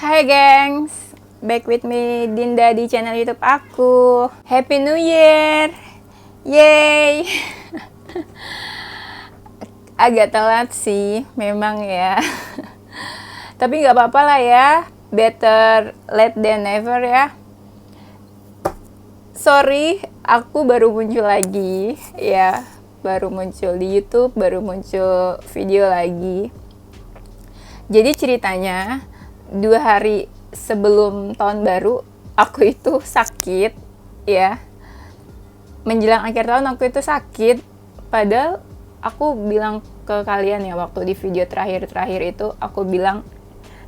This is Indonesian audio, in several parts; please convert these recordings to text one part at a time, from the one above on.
Hai gengs, back with me Dinda di channel YouTube aku. Happy New Year, yay! Agak telat sih, memang ya. Tapi nggak apa-apa lah ya, better late than never ya. Sorry, aku baru muncul lagi, ya. Baru muncul di YouTube, baru muncul video lagi. Jadi ceritanya 2 hari sebelum tahun baru aku itu sakit ya, menjelang akhir tahun aku itu sakit. Padahal aku bilang ke kalian ya, waktu di video terakhir itu aku bilang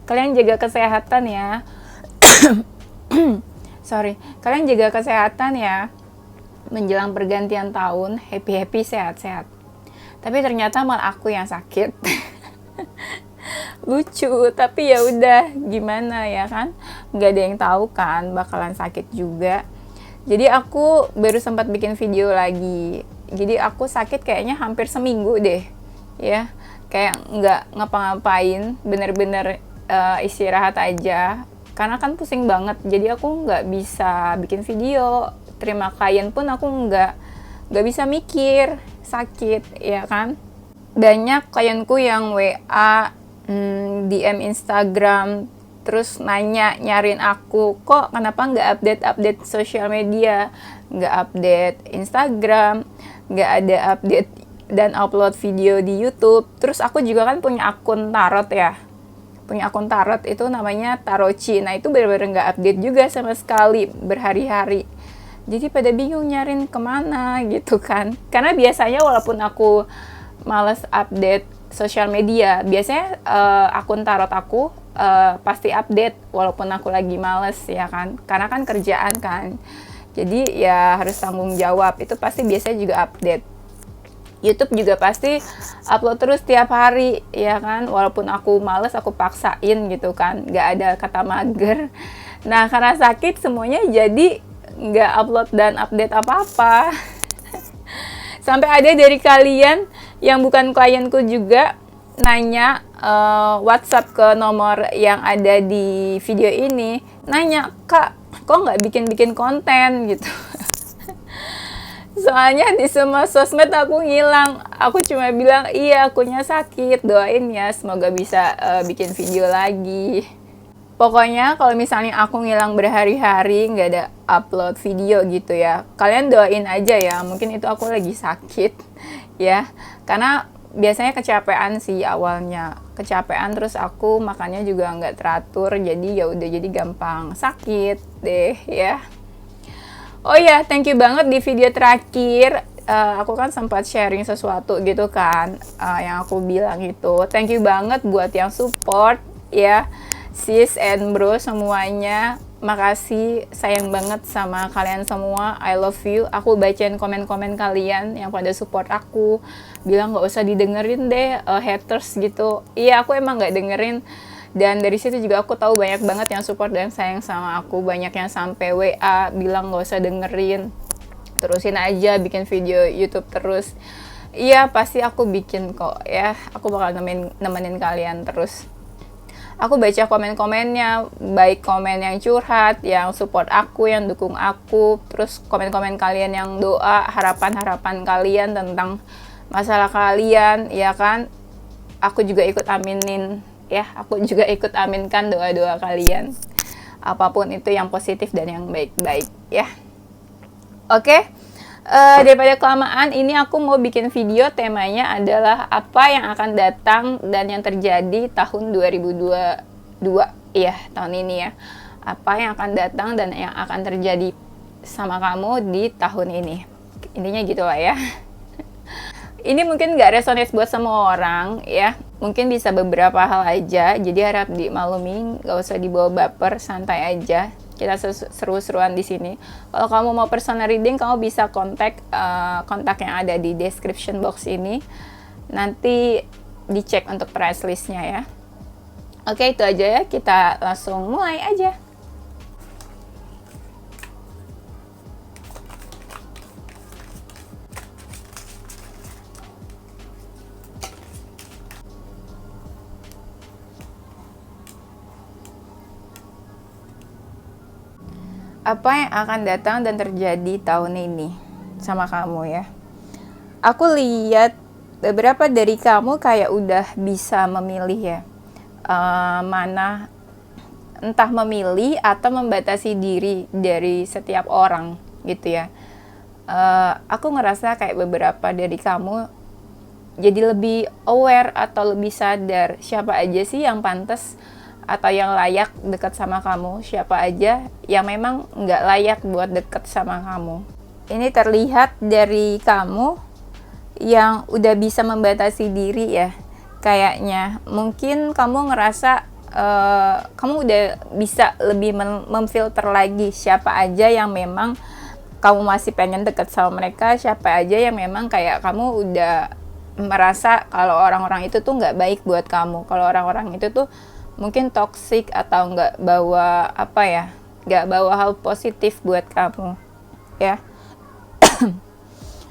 kalian jaga kesehatan ya. Kalian jaga kesehatan ya, menjelang pergantian tahun, happy sehat-sehat. Tapi ternyata malah aku yang sakit. Lucu, tapi ya udah, gimana ya kan, nggak ada yang tahu kan bakalan sakit juga. Jadi aku baru sempat bikin video lagi. Jadi aku sakit kayaknya hampir seminggu deh ya, kayak nggak ngapa-ngapain, bener-bener istirahat aja karena kan pusing banget. Jadi aku nggak bisa bikin video, terima klien pun aku nggak bisa mikir, sakit ya kan. Banyak klienku yang WA, DM Instagram, terus nyariin aku, kok kenapa nggak update sosial media, nggak update Instagram, nggak ada update dan upload video di YouTube. Terus aku juga kan punya akun tarot ya, punya akun tarot itu namanya Taroci. Nah itu benar-benar nggak update juga sama sekali, berhari-hari. Jadi pada bingung nyariin kemana gitu kan, karena biasanya walaupun aku males update sosial media, biasanya akun tarot aku pasti update walaupun aku lagi males ya kan, karena kan kerjaan kan, jadi ya harus tanggung jawab, itu pasti biasanya juga update. YouTube juga pasti upload terus tiap hari ya kan, walaupun aku males aku paksain gitu kan, nggak ada kata mager. Nah karena sakit semuanya jadi nggak upload dan update apa-apa. Sampai ada dari kalian yang bukan klienku juga nanya WhatsApp ke nomor yang ada di video ini, nanya, "Kak, kok nggak bikin konten?" gitu. Soalnya di semua sosmed aku ngilang. Aku cuma bilang, "Iya, akunya sakit, doain ya semoga bisa bikin video lagi." Pokoknya kalau misalnya aku ngilang berhari-hari nggak ada upload video gitu ya, kalian doain aja ya, mungkin itu aku lagi sakit ya, karena biasanya kecapean sih awalnya, kecapean, terus aku makannya juga nggak teratur, jadi ya udah, jadi gampang sakit deh ya. Oh ya, thank you banget di video terakhir, aku kan sempat sharing sesuatu gitu kan, yang aku bilang itu, thank you banget buat yang support ya, sis and bro semuanya, makasih, sayang banget sama kalian semua, I love you. Aku bacain komen-komen kalian yang pada support aku, bilang nggak usah didengerin deh haters gitu. Iya, aku emang nggak dengerin, dan dari situ juga aku tahu banyak banget yang support dan sayang sama aku, banyak yang sampai WA bilang nggak usah dengerin, terusin aja bikin video YouTube terus. Iya, pasti aku bikin kok ya, aku bakal nemenin kalian terus. Aku baca komen-komennya, baik komen yang curhat, yang support aku, yang dukung aku, terus komen-komen kalian yang doa, harapan-harapan kalian tentang masalah kalian, ya kan? Aku juga ikut aminin, ya, aku juga ikut aminkan doa-doa kalian. Apapun itu yang positif dan yang baik-baik, ya. Oke? Daripada kelamaan, ini aku mau bikin video, temanya adalah apa yang akan datang dan yang terjadi tahun 2022 ya, tahun ini ya, apa yang akan datang dan yang akan terjadi sama kamu di tahun ini, intinya gitu lah ya. Ini mungkin gak resonate buat semua orang ya, mungkin bisa beberapa hal aja, jadi harap dimaklumi, gak usah dibawa baper, santai aja. Kita seru-seruan di sini. Kalau kamu mau personal reading, kamu bisa kontak yang ada di description box ini. Nanti dicek untuk price listnya ya. Oke, itu aja ya. Kita langsung mulai aja. apa yang akan datang dan terjadi tahun ini sama kamu ya. Aku lihat beberapa dari kamu kayak udah bisa memilih ya, mana, entah memilih atau membatasi diri dari setiap orang gitu ya. Aku ngerasa kayak beberapa dari kamu jadi lebih aware atau lebih sadar siapa aja sih yang pantas atau yang layak dekat sama kamu, siapa aja yang memang nggak layak buat dekat sama kamu. Ini terlihat dari kamu yang udah bisa membatasi diri ya, kayaknya. Mungkin kamu ngerasa kamu udah bisa lebih memfilter lagi siapa aja yang memang kamu masih pengen dekat sama mereka, siapa aja yang memang kayak kamu udah merasa kalau orang-orang itu tuh nggak baik buat kamu, kalau orang-orang itu tuh mungkin toxic atau nggak bawa nggak bawa hal positif buat kamu ya.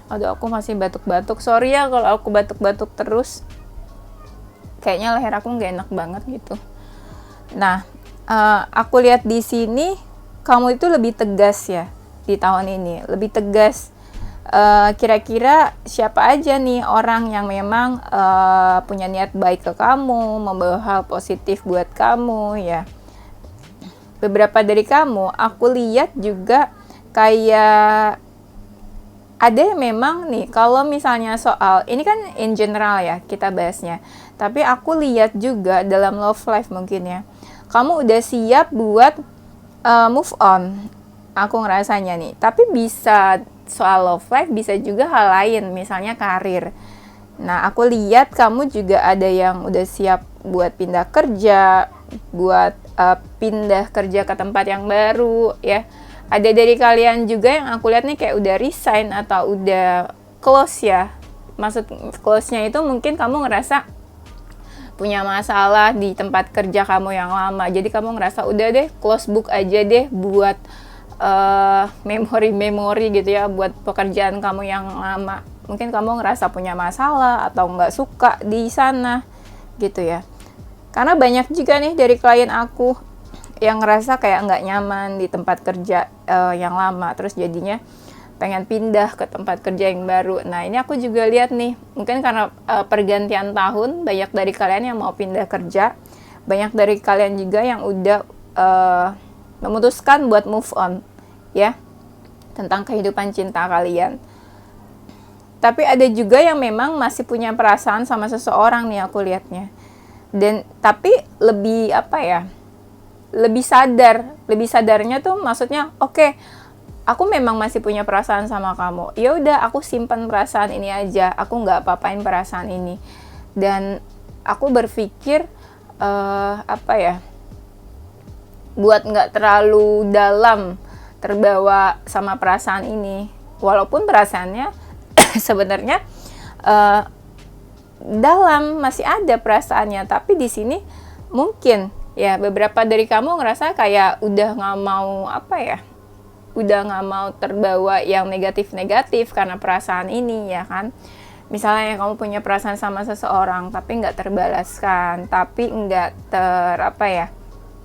Aduh, aku masih batuk-batuk, sorry ya kalau aku batuk-batuk terus, kayaknya leher aku nggak enak banget gitu. Nah, aku lihat di sini kamu itu lebih tegas ya di tahun ini, lebih tegas. Kira-kira siapa aja nih orang yang memang punya niat baik ke kamu, membawa hal positif buat kamu ya. Beberapa dari kamu aku lihat juga kayak ada yang memang nih, kalau misalnya soal ini kan in general ya kita bahasnya, tapi aku lihat juga dalam love life mungkin ya, kamu udah siap buat move on, aku ngerasanya nih. Tapi bisa soal love life, bisa juga hal lain, misalnya karir. Nah, aku lihat kamu juga ada yang udah siap buat pindah kerja, buat pindah kerja ke tempat yang baru ya. Ada dari kalian juga yang aku lihat nih kayak udah resign atau udah close ya. Maksud close-nya itu mungkin kamu ngerasa punya masalah di tempat kerja kamu yang lama, jadi kamu ngerasa udah deh close book aja deh buat memori gitu ya, buat pekerjaan kamu yang lama. Mungkin kamu ngerasa punya masalah atau nggak suka di sana gitu ya. Karena banyak juga nih dari klien aku yang ngerasa kayak nggak nyaman di tempat kerja yang lama, terus jadinya pengen pindah ke tempat kerja yang baru. Nah, ini aku juga lihat nih, mungkin karena pergantian tahun, banyak dari kalian yang mau pindah kerja, banyak dari kalian juga yang udah memutuskan buat move on ya tentang kehidupan cinta kalian. Tapi ada juga yang memang masih punya perasaan sama seseorang nih aku lihatnya. Dan tapi lebih lebih sadarnya tuh maksudnya oke, aku memang masih punya perasaan sama kamu. Ya udah, aku simpan perasaan ini aja. Aku nggak apa-apain perasaan ini. Dan aku berpikir buat nggak terlalu dalam terbawa sama perasaan ini, walaupun perasaannya sebenarnya dalam, masih ada perasaannya, tapi di sini mungkin ya beberapa dari kamu ngerasa kayak udah nggak mau terbawa yang negatif-negatif karena perasaan ini ya kan. Misalnya kamu punya perasaan sama seseorang tapi nggak terbalaskan, tapi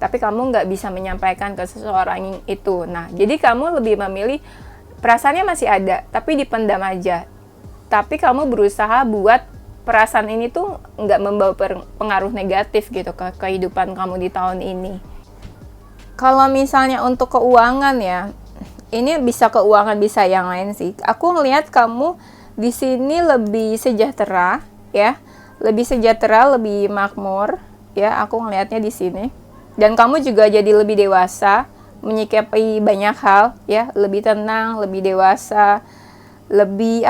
tapi kamu nggak bisa menyampaikan ke seseorang itu. Nah, jadi kamu lebih memilih perasaannya masih ada, tapi dipendam aja. Tapi kamu berusaha buat perasaan ini tuh nggak membawa pengaruh negatif gitu ke kehidupan kamu di tahun ini. Kalau misalnya untuk keuangan ya, ini bisa keuangan, bisa yang lain sih. Aku ngelihat kamu di sini lebih sejahtera ya, lebih makmur ya. Aku ngelihatnya di sini. Dan kamu juga jadi lebih dewasa, menyikapi banyak hal ya, lebih tenang, lebih dewasa, lebih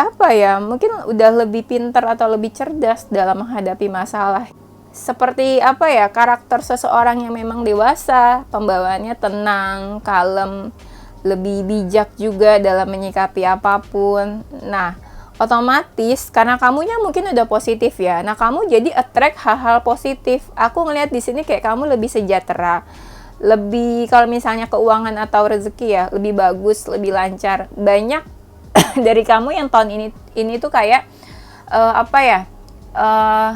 mungkin udah lebih pintar atau lebih cerdas dalam menghadapi masalah. Seperti karakter seseorang yang memang dewasa, pembawaannya tenang, kalem, lebih bijak juga dalam menyikapi apapun. Nah, otomatis karena kamunya mungkin udah positif ya. Nah, kamu jadi attract hal-hal positif. Aku ngelihat di sini kayak kamu lebih sejahtera. Lebih, kalau misalnya keuangan atau rezeki ya, lebih bagus, lebih lancar. Banyak dari kamu yang tahun ini tuh kayak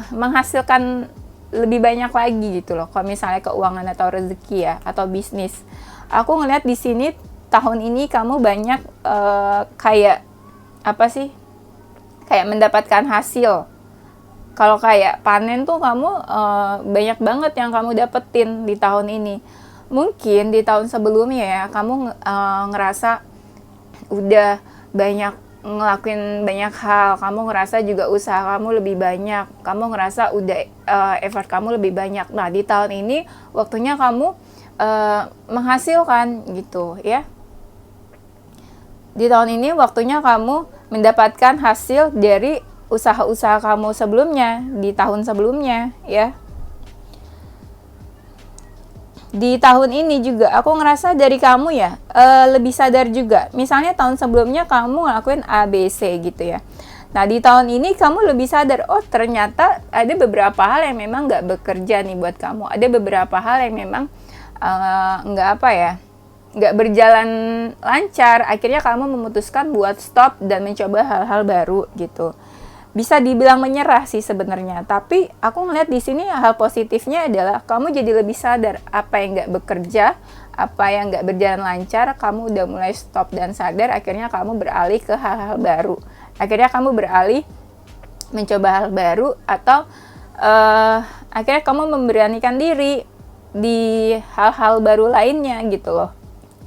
menghasilkan lebih banyak lagi gitu loh. Kalau misalnya keuangan atau rezeki ya, atau bisnis. Aku ngelihat di sini tahun ini kamu banyak kayak apa sih? Kayak mendapatkan hasil. Kalau kayak panen tuh kamu banyak banget yang kamu dapetin di tahun ini. Mungkin di tahun sebelumnya ya, kamu ngerasa udah banyak ngelakuin banyak hal, kamu ngerasa juga usaha kamu lebih banyak, kamu ngerasa udah effort kamu lebih banyak. Nah, di tahun ini waktunya kamu menghasilkan gitu ya. Di tahun ini waktunya kamu mendapatkan hasil dari usaha-usaha kamu sebelumnya, di tahun sebelumnya ya. Di tahun ini juga aku ngerasa dari kamu ya lebih sadar juga. Misalnya tahun sebelumnya kamu ngelakuin A, B, C gitu ya. Nah, di tahun ini kamu lebih sadar, oh ternyata ada beberapa hal yang memang nggak bekerja nih buat kamu. Ada beberapa hal yang memang nggak berjalan lancar. Akhirnya kamu memutuskan buat stop dan mencoba hal-hal baru gitu. Bisa dibilang menyerah sih sebenarnya, tapi aku ngeliat di sini hal positifnya adalah kamu jadi lebih sadar apa yang nggak bekerja, apa yang nggak berjalan lancar, kamu udah mulai stop dan sadar, akhirnya kamu beralih ke hal-hal baru. Akhirnya kamu beralih mencoba hal baru, atau akhirnya kamu memberanikan diri di hal-hal baru lainnya gitu loh.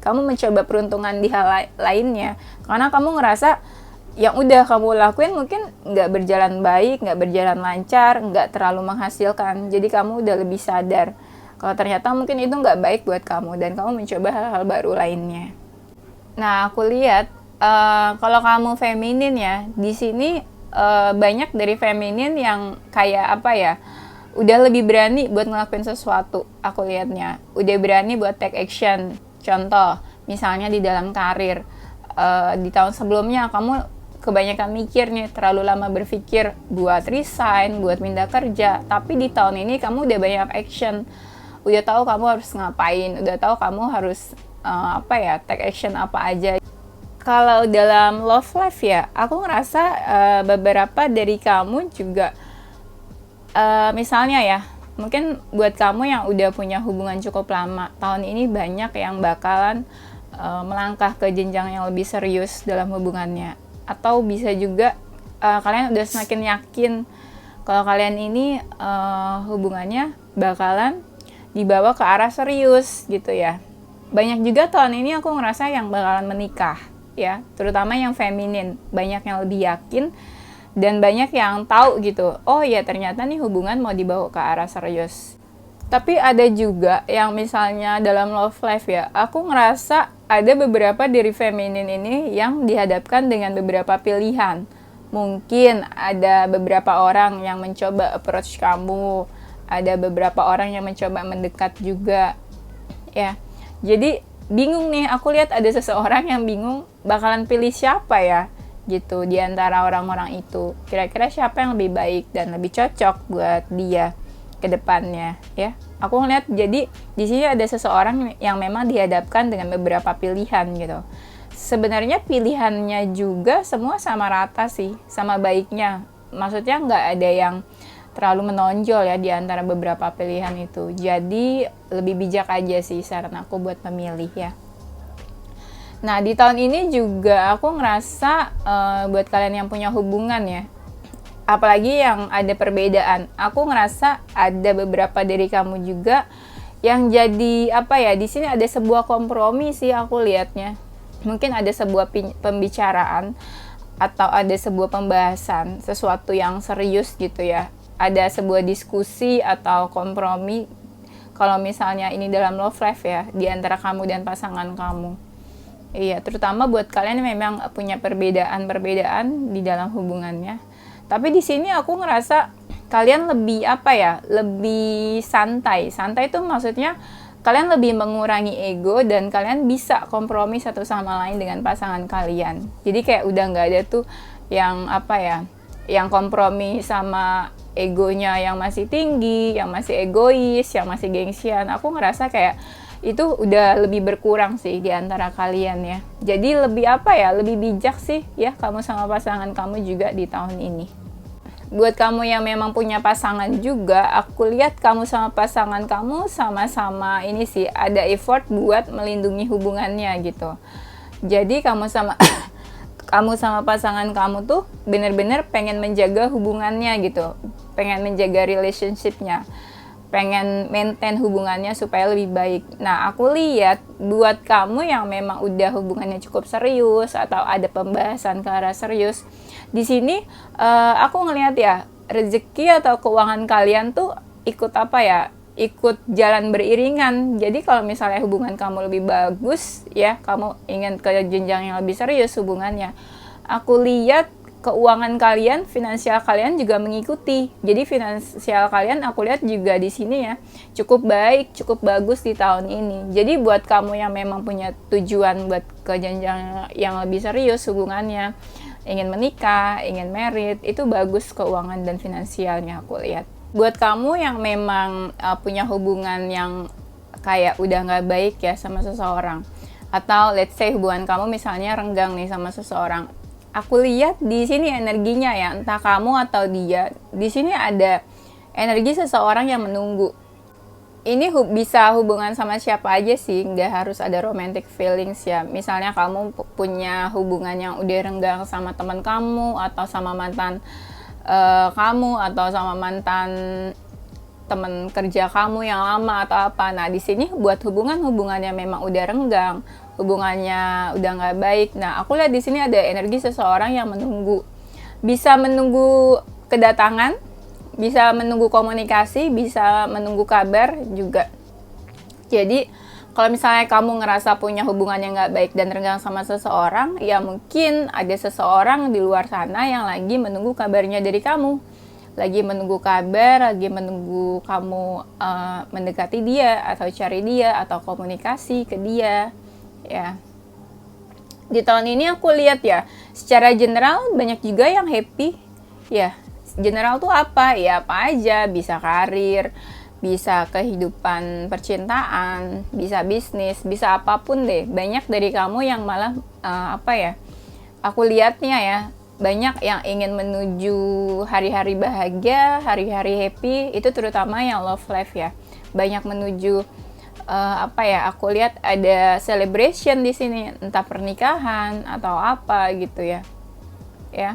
Kamu mencoba peruntungan di hal lainnya, karena kamu ngerasa yang udah kamu lakuin mungkin nggak berjalan baik, nggak berjalan lancar, nggak terlalu menghasilkan. Jadi kamu udah lebih sadar kalau ternyata mungkin itu nggak baik buat kamu, dan kamu mencoba hal-hal baru lainnya. Nah, aku lihat kalau kamu feminin ya, di sini banyak dari feminin yang kayak apa ya, udah lebih berani buat ngelakuin sesuatu. Aku lihatnya udah berani buat take action. Contoh, misalnya di dalam karir, di tahun sebelumnya kamu kebanyakan mikir nih, terlalu lama berpikir buat resign, buat pindah kerja. Tapi di tahun ini kamu udah banyak action, udah tahu kamu harus ngapain, udah tahu kamu harus take action apa aja. Kalau dalam love life ya, aku ngerasa beberapa dari kamu juga misalnya ya, mungkin buat kamu yang udah punya hubungan cukup lama, tahun ini banyak yang bakalan melangkah ke jenjang yang lebih serius dalam hubungannya. Atau bisa juga kalian udah semakin yakin kalau kalian ini hubungannya bakalan dibawa ke arah serius gitu ya. Banyak juga tahun ini aku ngerasa yang bakalan menikah ya, terutama yang feminin. Banyak yang lebih yakin dan banyak yang tahu gitu, oh ya ternyata nih hubungan mau dibawa ke arah serius. Tapi ada juga yang misalnya dalam love life ya, aku ngerasa ada beberapa diri feminin ini yang dihadapkan dengan beberapa pilihan. Mungkin ada beberapa orang yang mencoba approach kamu, ada beberapa orang yang mencoba mendekat juga ya. Jadi bingung nih, aku lihat ada seseorang yang bingung bakalan pilih siapa ya gitu di antara orang-orang itu. Kira-kira siapa yang lebih baik dan lebih cocok buat dia ke depannya ya. Aku ngeliat jadi di sini ada seseorang yang memang dihadapkan dengan beberapa pilihan gitu. Sebenarnya pilihannya juga semua sama rata sih, sama baiknya. Maksudnya nggak ada yang terlalu menonjol ya di antara beberapa pilihan itu. Jadi lebih bijak aja sih saran aku buat memilih ya. Nah, di tahun ini juga aku ngerasa buat kalian yang punya hubungan ya, apalagi yang ada perbedaan, aku ngerasa ada beberapa dari kamu juga yang jadi di sini ada sebuah kompromi sih aku lihatnya. Mungkin ada sebuah pembicaraan atau ada sebuah pembahasan sesuatu yang serius gitu ya. Ada sebuah diskusi atau kompromi kalau misalnya ini dalam love life ya, di antara kamu dan pasangan kamu. Iya, terutama buat kalian yang memang punya perbedaan di dalam hubungannya. Tapi di sini aku ngerasa kalian lebih lebih santai. Santai itu maksudnya kalian lebih mengurangi ego dan kalian bisa kompromi satu sama lain dengan pasangan kalian. Jadi kayak udah nggak ada tuh yang yang kompromi sama egonya yang masih tinggi, yang masih egois, yang masih gengsian. Aku ngerasa kayak itu udah lebih berkurang sih di antara kalian ya. Jadi lebih lebih bijak sih ya kamu sama pasangan kamu juga di tahun ini. buat kamu yang memang punya pasangan juga, aku lihat kamu sama pasangan kamu sama-sama ini sih ada effort buat melindungi hubungannya gitu. Jadi kamu sama kamu sama pasangan kamu tuh bener-bener pengen menjaga hubungannya gitu, pengen menjaga relationship-nya, pengen maintain hubungannya supaya lebih baik. Nah, aku lihat buat kamu yang memang udah hubungannya cukup serius atau ada pembahasan ke arah serius, di sini aku ngelihat ya rezeki atau keuangan kalian tuh ikut apa ya, ikut jalan beriringan. Jadi kalau misalnya hubungan kamu lebih bagus ya, kamu ingin ke jenjang yang lebih serius hubungannya, aku lihat keuangan kalian, finansial kalian juga mengikuti. Jadi finansial kalian aku lihat juga di sini ya cukup baik, cukup bagus di tahun ini. Jadi buat kamu yang memang punya tujuan buat ke jenjang yang lebih serius hubungannya, ingin menikah, ingin married, itu bagus keuangan dan finansialnya aku lihat. Buat kamu yang memang punya hubungan yang kayak udah nggak baik ya sama seseorang, atau let's say hubungan kamu misalnya renggang nih sama seseorang, aku lihat di sini energinya ya, entah kamu atau dia, di sini ada energi seseorang yang menunggu. Ini bisa hubungan sama siapa aja sih, nggak harus ada romantic feelings ya. Misalnya kamu punya hubungan yang udah renggang sama teman kamu, atau sama mantan kamu, atau sama mantan teman kerja kamu yang lama atau apa. Nah, di sini buat hubungannya memang udah renggang, hubungannya udah nggak baik. Nah, aku lihat di sini ada energi seseorang yang menunggu. Bisa menunggu kedatangan, bisa menunggu komunikasi, bisa menunggu kabar juga. Jadi kalau misalnya kamu ngerasa punya hubungan yang nggak baik dan renggang sama seseorang, ya mungkin ada seseorang di luar sana yang lagi menunggu kabarnya dari kamu, lagi menunggu kabar, lagi menunggu kamu mendekati dia atau cari dia atau komunikasi ke dia ya. Di tahun ini aku lihat ya secara general banyak juga yang happy ya. General tuh apa? Ya apa aja, bisa karir, bisa kehidupan percintaan, bisa bisnis, bisa apapun deh. Banyak dari kamu yang malah apa ya, aku lihatnya ya, banyak yang ingin menuju hari-hari bahagia, hari-hari happy, itu terutama yang love life ya. Banyak menuju apa ya, aku lihat ada celebration di sini, entah pernikahan atau apa gitu ya. Ya.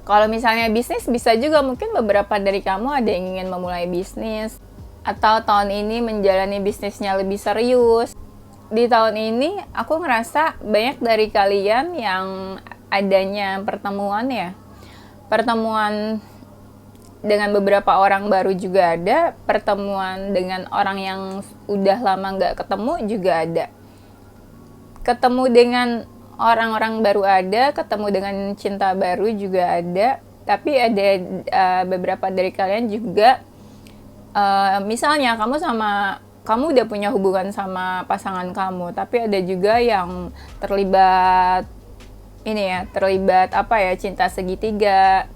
Kalau misalnya bisnis, bisa juga mungkin beberapa dari kamu ada yang ingin memulai bisnis, atau tahun ini menjalani bisnisnya lebih serius. Di tahun ini, aku ngerasa banyak dari kalian yang adanya pertemuan ya. Pertemuan dengan beberapa orang baru juga ada, pertemuan dengan orang yang udah lama nggak ketemu juga ada. Ketemu dengan orang-orang baru ada, ketemu dengan cinta baru juga ada, tapi ada beberapa dari kalian juga, misalnya kamu udah punya hubungan sama pasangan kamu, tapi ada juga yang terlibat apa ya, cinta segitiga,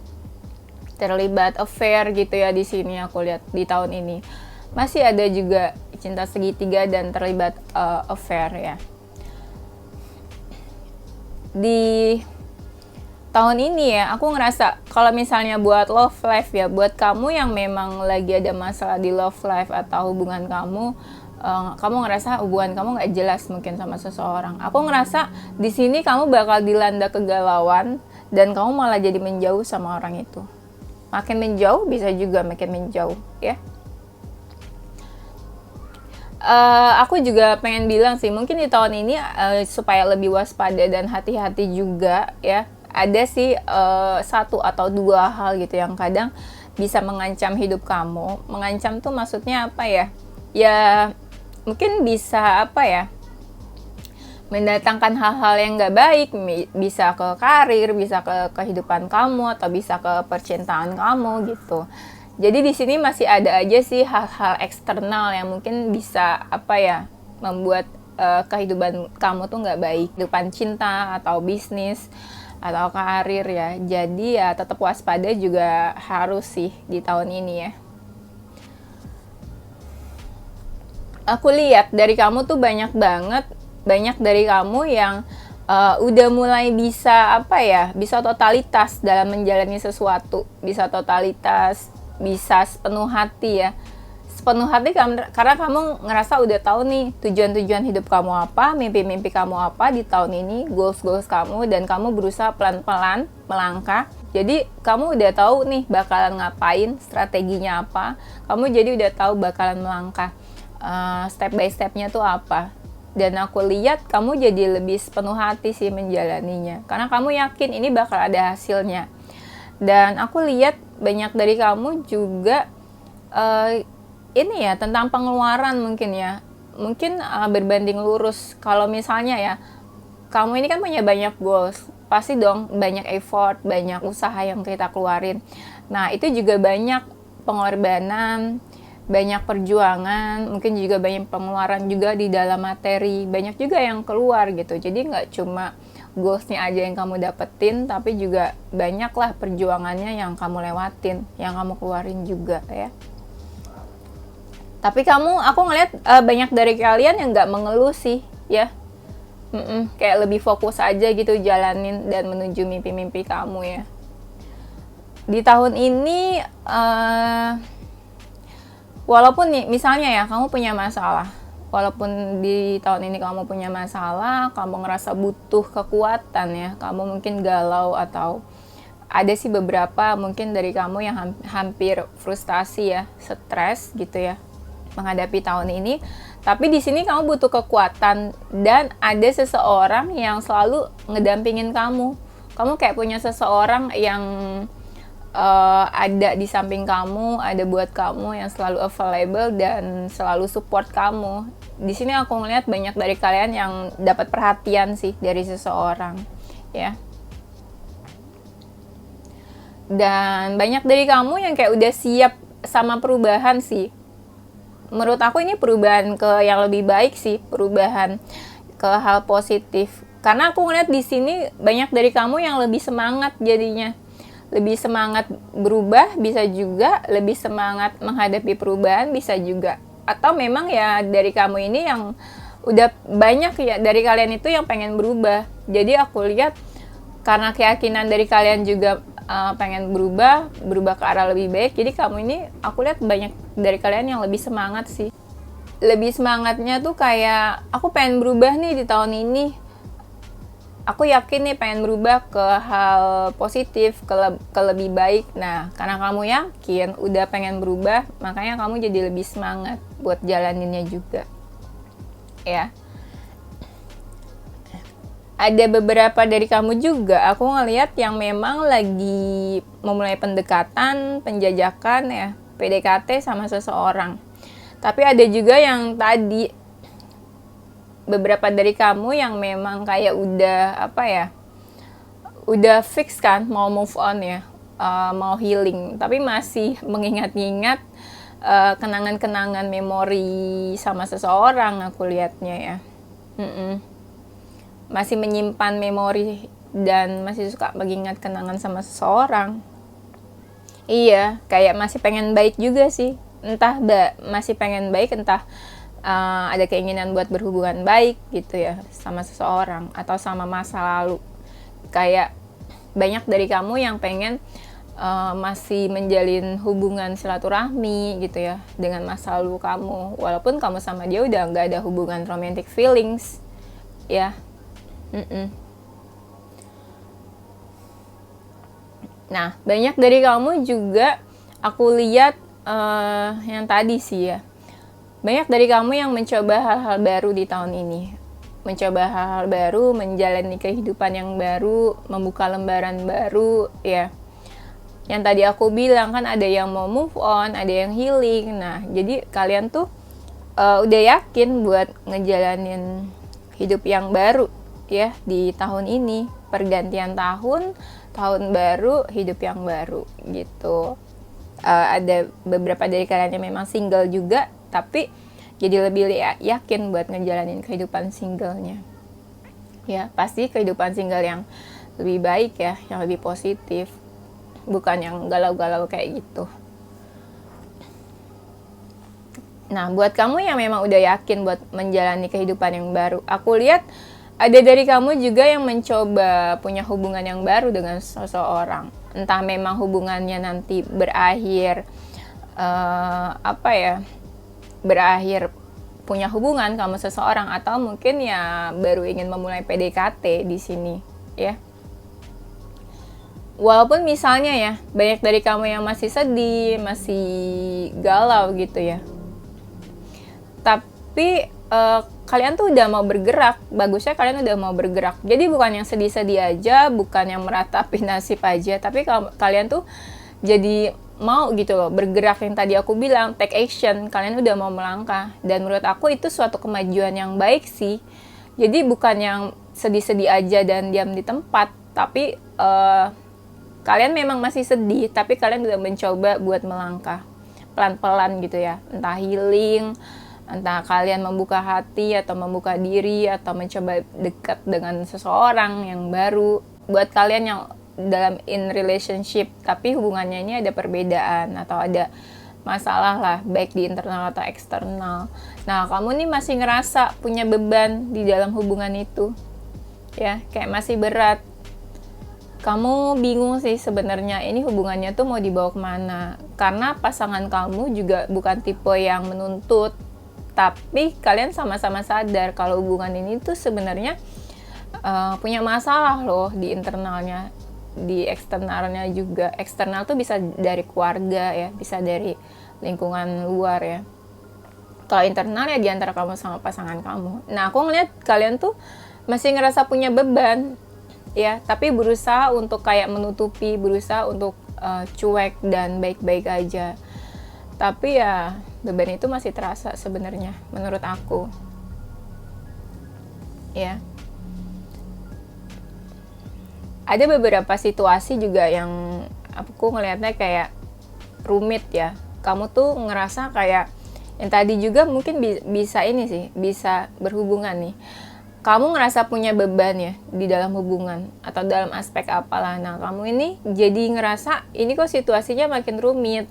terlibat affair gitu ya. Di sini aku lihat di tahun ini masih ada juga cinta segitiga dan terlibat affair ya. Di tahun ini ya, aku ngerasa kalau misalnya buat love life ya, buat kamu yang memang lagi ada masalah di love life atau hubungan kamu, kamu ngerasa hubungan kamu nggak jelas mungkin sama seseorang. Aku ngerasa di sini kamu bakal dilanda kegalauan dan kamu malah jadi menjauh sama orang itu. Makin menjauh, bisa juga makin menjauh ya. Aku juga pengen bilang sih, mungkin di tahun ini supaya lebih waspada dan hati-hati juga ya, ada sih satu atau dua hal gitu yang kadang bisa mengancam hidup kamu. Mengancam tuh maksudnya apa ya? Ya mungkin bisa apa ya, mendatangkan hal-hal yang nggak baik, bisa ke karir, bisa ke kehidupan kamu, atau bisa ke percintaan kamu gitu. Jadi di sini masih ada aja sih hal-hal eksternal yang mungkin bisa apa ya, membuat kehidupan kamu tuh nggak baik, kehidupan cinta atau bisnis atau karir ya. Jadi ya tetap waspada juga harus sih di tahun ini ya. Aku lihat dari kamu tuh banyak dari kamu yang udah mulai bisa apa ya, bisa totalitas dalam menjalani sesuatu, bisa totalitas, bisa sepenuh hati ya, sepenuh hati karena kamu ngerasa udah tahu nih tujuan-tujuan hidup kamu apa, mimpi-mimpi kamu apa di tahun ini, goals-goals kamu, dan kamu berusaha pelan-pelan melangkah. Jadi kamu udah tahu nih bakalan ngapain, strateginya apa, kamu jadi udah tahu bakalan melangkah, step by stepnya tuh apa. Dan aku lihat kamu jadi lebih sepenuh hati sih menjalaninya, karena kamu yakin ini bakal ada hasilnya. Dan aku lihat banyak dari kamu juga ini ya, tentang pengeluaran mungkin ya, mungkin berbanding lurus. Kalau misalnya ya, kamu ini kan punya banyak goals, pasti dong banyak effort, banyak usaha yang kita keluarin. Nah itu juga banyak pengorbanan, banyak perjuangan, mungkin juga banyak pengeluaran juga di dalam materi, banyak juga yang keluar gitu. Jadi nggak cuma goalsnya aja yang kamu dapetin, tapi juga banyaklah perjuangannya yang kamu lewatin, yang kamu keluarin juga ya. Tapi aku ngeliat banyak dari kalian yang nggak mengeluh sih ya. Kayak lebih fokus aja gitu jalanin dan menuju mimpi-mimpi kamu ya. Di tahun ini walaupun nih, misalnya ya, kamu punya masalah. Walaupun di tahun ini kamu punya masalah, kamu ngerasa butuh kekuatan ya, kamu mungkin galau atau ada sih beberapa mungkin dari kamu yang hampir frustasi ya, stres gitu ya, menghadapi tahun ini. Tapi di sini kamu butuh kekuatan dan ada seseorang yang selalu ngedampingin kamu. Kamu kayak punya seseorang yang ada di samping kamu, ada buat kamu, yang selalu available dan selalu support kamu. Di sini aku ngeliat banyak dari kalian yang dapat perhatian sih dari seseorang, ya. Dan banyak dari kamu yang kayak udah siap sama perubahan sih. Menurut aku ini perubahan ke yang lebih baik sih, perubahan ke hal positif. Karena aku ngeliat di sini banyak dari kamu yang lebih semangat jadinya. Lebih semangat berubah, bisa juga lebih semangat menghadapi perubahan, bisa juga. Atau memang ya dari kamu ini yang udah banyak ya dari kalian itu yang pengen berubah. Jadi aku lihat karena keyakinan dari kalian juga pengen berubah ke arah lebih baik. Jadi kamu ini aku lihat banyak dari kalian yang lebih semangat sih. Lebih semangatnya tuh kayak aku pengen berubah nih di tahun ini. Aku yakin nih pengen berubah ke hal positif, ke lebih baik. Nah, karena kamu yakin udah pengen berubah, makanya kamu jadi lebih semangat buat jalaninnya juga. Ya. Ada beberapa dari kamu juga, aku ngelihat yang memang lagi memulai pendekatan, penjajakan ya, PDKT sama seseorang. Tapi ada juga yang tadi beberapa dari kamu yang memang kayak udah udah fix kan mau move on ya, mau healing, tapi masih mengingat-ingat kenangan-kenangan memori sama seseorang. Aku lihatnya ya, masih menyimpan memori dan masih suka mengingat kenangan sama seseorang. Iya, kayak masih pengen baik juga sih, entah masih pengen baik, entah ada keinginan buat berhubungan baik gitu ya sama seseorang atau sama masa lalu. Kayak banyak dari kamu yang pengen masih menjalin hubungan silaturahmi gitu ya dengan masa lalu kamu, walaupun kamu sama dia udah nggak ada hubungan romantic feelings ya. Nah, banyak dari kamu juga aku lihat yang tadi sih ya, banyak dari kamu yang mencoba hal-hal baru di tahun ini. Mencoba hal-hal baru, menjalani kehidupan yang baru, membuka lembaran baru, ya. Yang tadi aku bilang kan ada yang mau move on, ada yang healing. Nah, jadi kalian tuh udah yakin buat ngejalanin hidup yang baru, ya, di tahun ini. Pergantian tahun, tahun baru, hidup yang baru, gitu. Ada beberapa dari kalian yang memang single juga, tapi jadi lebih yakin buat ngejalanin kehidupan singlenya. Ya, pasti kehidupan single yang lebih baik ya, yang lebih positif. Bukan yang galau-galau kayak gitu. Nah, buat kamu yang memang udah yakin buat menjalani kehidupan yang baru, aku lihat Ada dari kamu juga yang mencoba punya hubungan yang baru dengan seseorang. Entah memang hubungannya nanti berakhir berakhir punya hubungan kamu seseorang, atau mungkin ya baru ingin memulai PDKT di sini, ya. Walaupun misalnya ya, banyak dari kamu yang masih sedih, masih galau gitu ya. Tapi kalian tuh udah mau bergerak, bagusnya kalian udah mau bergerak. Jadi bukan yang sedih-sedih aja, bukan yang meratapi nasib aja, tapi kalian tuh jadi mau gitu loh, bergerak. Yang tadi aku bilang, take action, kalian udah mau melangkah. Dan menurut aku itu suatu kemajuan yang baik sih. Jadi bukan yang sedih-sedih aja dan diam di tempat, tapi kalian memang masih sedih, tapi kalian udah mencoba buat melangkah pelan-pelan gitu ya, entah healing, entah kalian membuka hati atau membuka diri atau mencoba dekat dengan seseorang yang baru. Buat kalian yang dalam in relationship tapi hubungannya ini ada perbedaan atau ada masalah lah, baik di internal atau eksternal. Nah, kamu nih masih ngerasa punya beban di dalam hubungan itu, ya, kayak masih berat. Kamu bingung sih sebenarnya ini hubungannya tuh mau dibawa kemana, karena pasangan kamu juga bukan tipe yang menuntut, tapi kalian sama-sama sadar kalau hubungan ini tuh sebenarnya punya masalah loh di internalnya, di eksternalnya juga. Eksternal tuh bisa dari keluarga ya, bisa dari lingkungan luar ya. Kalau internal ya di antara kamu sama pasangan kamu. Nah, aku ngeliat kalian tuh masih ngerasa punya beban ya, tapi berusaha untuk kayak menutupi, berusaha untuk cuek dan baik-baik aja. Tapi ya beban itu masih terasa sebenarnya menurut aku, ya. Ada beberapa situasi juga yang aku ngelihatnya kayak rumit ya. Kamu tuh ngerasa kayak yang tadi juga mungkin bisa ini sih, bisa berhubungan nih. Kamu ngerasa punya beban ya di dalam hubungan atau dalam aspek apalah. Nah, kamu ini jadi ngerasa ini kok situasinya makin rumit.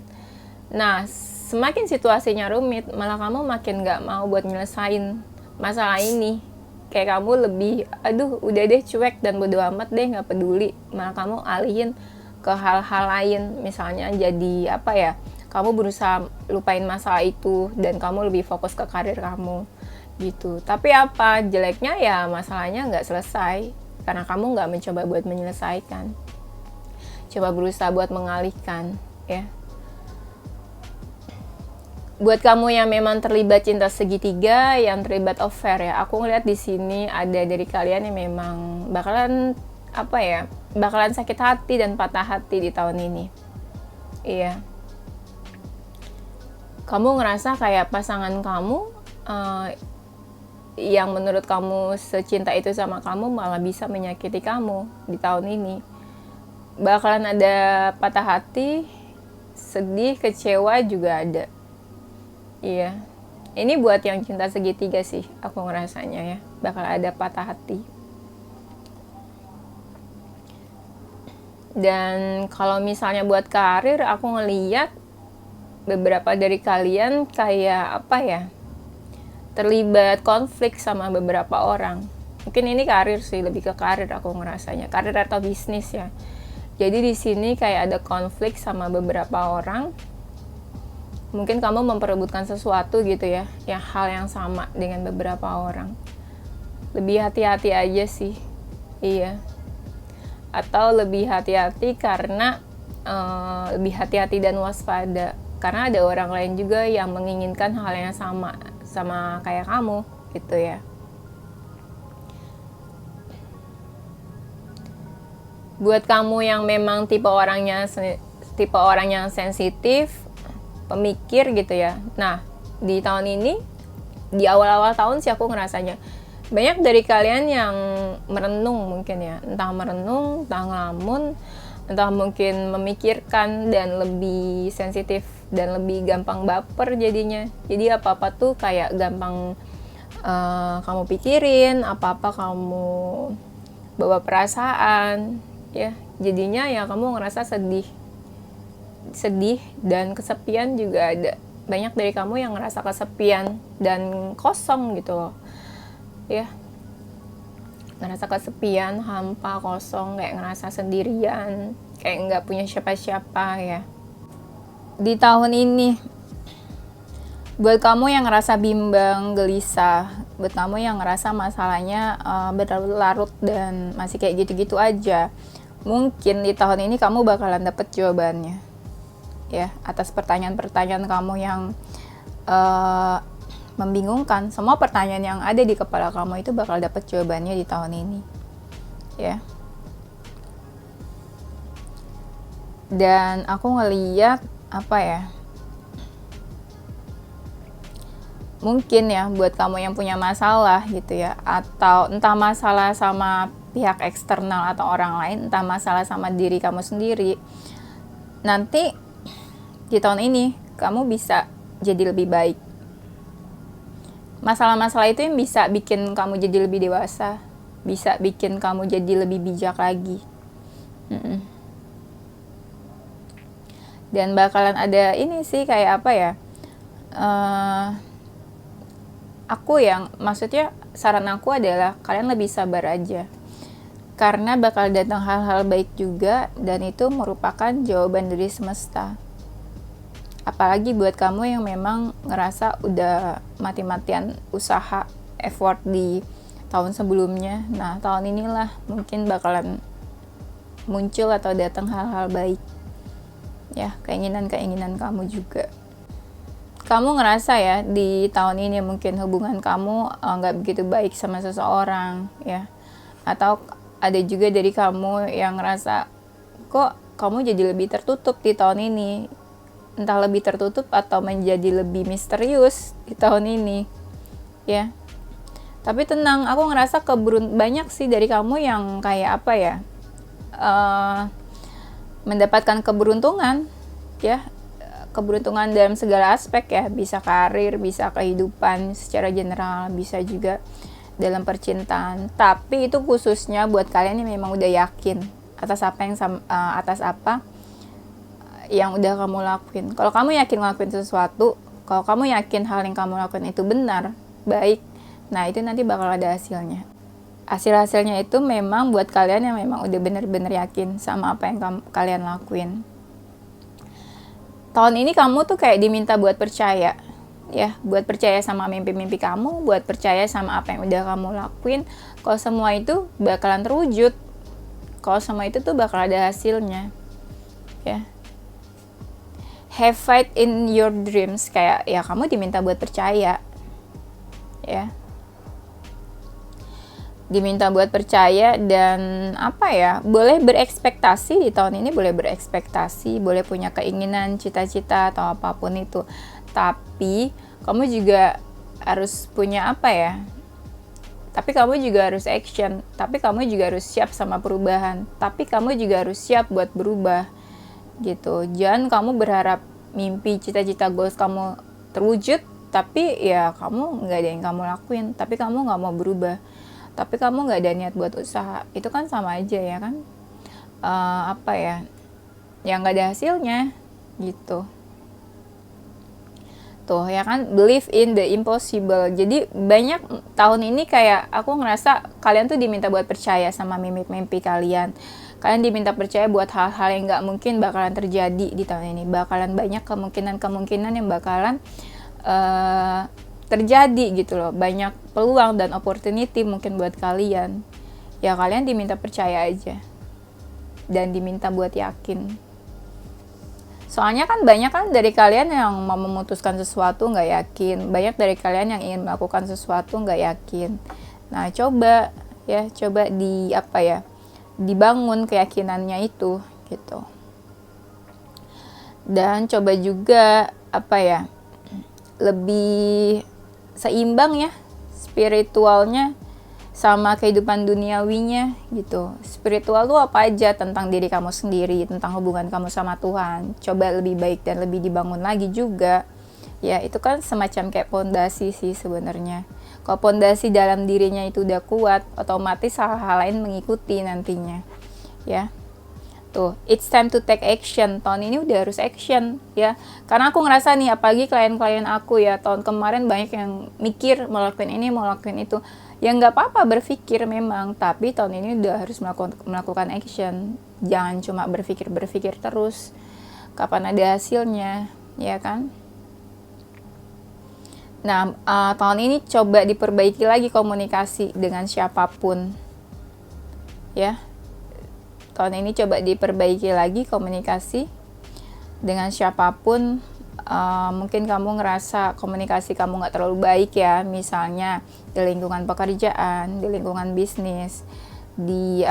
Nah, semakin situasinya rumit, malah kamu makin gak mau buat nyelesain masalah ini. Kayak kamu lebih, aduh udah deh cuek dan bodo amat deh, gak peduli. Malah kamu alihin ke hal-hal lain. Misalnya jadi apa ya, kamu berusaha lupain masalah itu dan kamu lebih fokus ke karir kamu gitu. Tapi apa, jeleknya ya masalahnya gak selesai karena kamu gak mencoba buat menyelesaikan. Coba berusaha buat mengalihkan ya. Buat kamu yang memang terlibat cinta segitiga, yang terlibat affair ya, aku ngeliat di sini ada dari kalian yang memang bakalan bakalan sakit hati dan patah hati di tahun ini. Iya. Kamu ngerasa kayak pasangan kamu yang menurut kamu secinta itu sama kamu malah bisa menyakiti kamu di tahun ini. Bakalan ada patah hati, sedih, kecewa juga ada. Iya, ini buat yang cinta segitiga sih, aku ngerasanya ya, bakal ada patah hati. Dan kalau misalnya buat karir, aku ngeliat beberapa dari kalian kayak terlibat konflik sama beberapa orang. Mungkin ini karir sih, lebih ke karir aku ngerasanya, karir atau bisnis ya. Jadi di sini kayak ada konflik sama beberapa orang. Mungkin kamu memperebutkan sesuatu gitu ya, yang hal yang sama dengan beberapa orang. Lebih hati-hati aja sih, iya. Atau lebih hati-hati karena lebih hati-hati dan waspada. Karena ada orang lain juga yang menginginkan hal yang sama kayak kamu, gitu ya. Buat kamu yang memang tipe orang yang sensitif, pemikir gitu ya. Nah, di tahun ini, di awal-awal tahun sih aku ngerasanya banyak dari kalian yang merenung mungkin ya. Entah merenung, entah ngelamun, entah mungkin memikirkan dan lebih sensitif dan lebih gampang baper jadinya. Jadi apa-apa tuh kayak gampang kamu pikirin, apa-apa kamu bawa perasaan ya. Jadinya ya kamu ngerasa sedih dan kesepian juga ada. Banyak dari kamu yang ngerasa kesepian dan kosong gitu loh ya. ngerasa kesepian, hampa, kosong, kayak ngerasa sendirian, kayak nggak punya siapa-siapa ya. Di tahun ini, buat kamu yang ngerasa bimbang, gelisah, buat kamu yang ngerasa masalahnya berlarut-larut dan masih kayak gitu-gitu aja, mungkin di tahun ini kamu bakalan dapet jawabannya ya, atas pertanyaan-pertanyaan kamu yang membingungkan. Semua pertanyaan yang ada di kepala kamu itu bakal dapet jawabannya di tahun ini ya. Dan aku ngeliat apa ya, mungkin ya buat kamu yang punya masalah gitu ya, atau entah masalah sama pihak eksternal atau orang lain, entah masalah sama diri kamu sendiri, nanti di tahun ini kamu bisa jadi lebih baik. Masalah-masalah itu yang bisa bikin kamu jadi lebih dewasa, bisa bikin kamu jadi lebih bijak lagi. Dan bakalan ada ini sih, kayak apa ya, maksudnya saran aku adalah kalian lebih sabar aja, karena bakal datang hal-hal baik juga, dan itu merupakan jawaban dari semesta. Apalagi buat kamu yang memang ngerasa udah mati-matian usaha, effort di tahun sebelumnya. Nah, tahun inilah mungkin bakalan muncul atau datang hal-hal baik ya, keinginan-keinginan kamu juga. Kamu ngerasa ya di tahun ini mungkin hubungan kamu nggak begitu baik sama seseorang ya, atau ada juga dari kamu yang ngerasa kok kamu jadi lebih tertutup di tahun ini, entah lebih tertutup atau menjadi lebih misterius di tahun ini ya. Tapi tenang, aku ngerasa banyak sih dari kamu yang kayak apa ya, mendapatkan keberuntungan ya, keberuntungan dalam segala aspek ya, bisa karir, bisa kehidupan secara general, bisa juga dalam percintaan. Tapi itu khususnya buat kalian yang memang udah yakin atas apa yang udah kamu lakuin. Kalau kamu yakin ngelakuin sesuatu, kalau kamu yakin hal yang kamu lakuin itu benar, baik, nah itu nanti bakal ada hasilnya. Hasil-hasilnya itu memang buat kalian yang memang udah bener-bener yakin sama apa yang kalian lakuin. Tahun ini kamu tuh kayak diminta buat percaya ya, buat percaya sama mimpi-mimpi kamu, buat percaya sama apa yang udah kamu lakuin. Kalau semua itu bakalan terwujud, kalau semua itu tuh bakal ada hasilnya ya. Have faith in your dreams, kayak ya kamu diminta buat percaya ya, diminta buat percaya. Dan apa ya, boleh berekspektasi di tahun ini, boleh berekspektasi, boleh punya keinginan, cita-cita atau apapun itu, tapi kamu juga harus punya apa ya, tapi kamu juga harus action, tapi kamu juga harus siap sama perubahan, tapi kamu juga harus siap buat berubah gitu. Jangan kamu berharap mimpi, cita-cita, goals kamu terwujud, tapi ya kamu nggak ada yang kamu lakuin, tapi kamu nggak mau berubah, tapi kamu nggak ada niat buat usaha. Itu kan sama aja ya kan, apa ya, yang nggak ada hasilnya gitu. Tuh ya kan, believe in the impossible. Jadi banyak tahun ini kayak aku ngerasa kalian tuh diminta buat percaya sama mimpi-mimpi kalian. Kalian diminta percaya buat hal-hal yang nggak mungkin bakalan terjadi di tahun ini. Bakalan banyak kemungkinan-kemungkinan yang bakalan terjadi gitu loh. Banyak peluang dan opportunity mungkin buat kalian. Ya kalian diminta percaya aja, dan diminta buat yakin. Soalnya kan banyak kan dari kalian yang mau memutuskan sesuatu nggak yakin. Banyak dari kalian yang ingin melakukan sesuatu nggak yakin. Nah coba dibangun keyakinannya itu gitu. Dan coba juga lebih seimbang ya spiritualnya sama kehidupan duniawinya gitu. Spiritual tuh apa aja, tentang diri kamu sendiri, tentang hubungan kamu sama Tuhan. Coba lebih baik dan lebih dibangun lagi juga. Ya itu kan semacam kayak pondasi sih sebenarnya. Kalau pondasi dalam dirinya itu udah kuat, otomatis hal-hal lain mengikuti nantinya. Ya. Tuh, it's time to take action. Tahun ini udah harus action ya. Karena aku ngerasa nih, apalagi klien-klien aku ya, tahun kemarin banyak yang mikir mau lakuin ini, mau lakuin itu. Ya nggak apa-apa berpikir memang, tapi tahun ini udah harus melakukan action. Jangan cuma berpikir terus. Kapan ada hasilnya, ya kan? Nah, tahun ini coba diperbaiki lagi komunikasi dengan siapapun. Ya. Tahun ini coba diperbaiki lagi komunikasi dengan siapapun. Mungkin kamu ngerasa komunikasi kamu nggak terlalu baik ya, misalnya di lingkungan pekerjaan, di lingkungan bisnis, di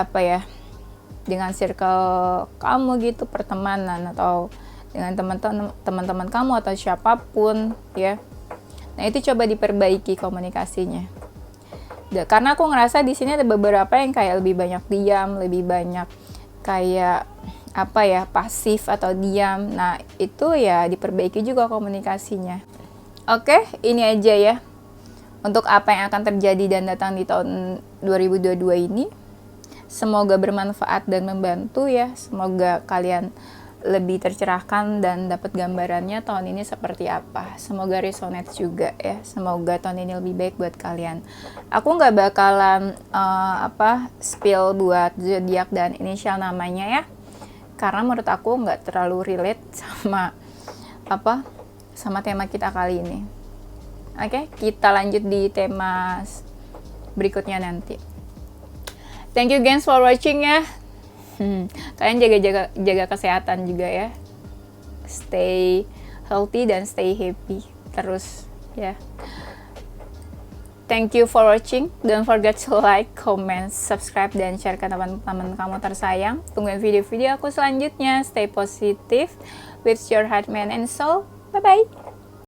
dengan circle kamu gitu, pertemanan, atau dengan teman-teman kamu atau siapapun ya. Nah, itu coba diperbaiki komunikasinya. Karena aku ngerasa di sini ada beberapa yang kayak lebih banyak diam, lebih banyak kayak pasif atau diam. Nah, itu ya diperbaiki juga komunikasinya. Oke, ini aja ya untuk apa yang akan terjadi dan datang di tahun 2022 ini. Semoga bermanfaat dan membantu ya. Semoga kalian lebih tercerahkan dan dapat gambarannya tahun ini seperti apa. Semoga resonate juga ya. Semoga tahun ini lebih baik buat kalian. Aku nggak bakalan spill buat zodiak dan inisial namanya ya, karena menurut aku nggak terlalu relate sama tema kita kali ini. Oke, kita lanjut di tema berikutnya nanti. Thank you guys for watching ya. Kalian jaga kesehatan juga ya. Stay healthy dan stay happy terus ya. Thank you for watching. Don't forget to like, comment, subscribe, dan share ke teman-teman kamu tersayang. Tungguin video-video aku selanjutnya. Stay positive with your heart, mind, and soul. Bye-bye.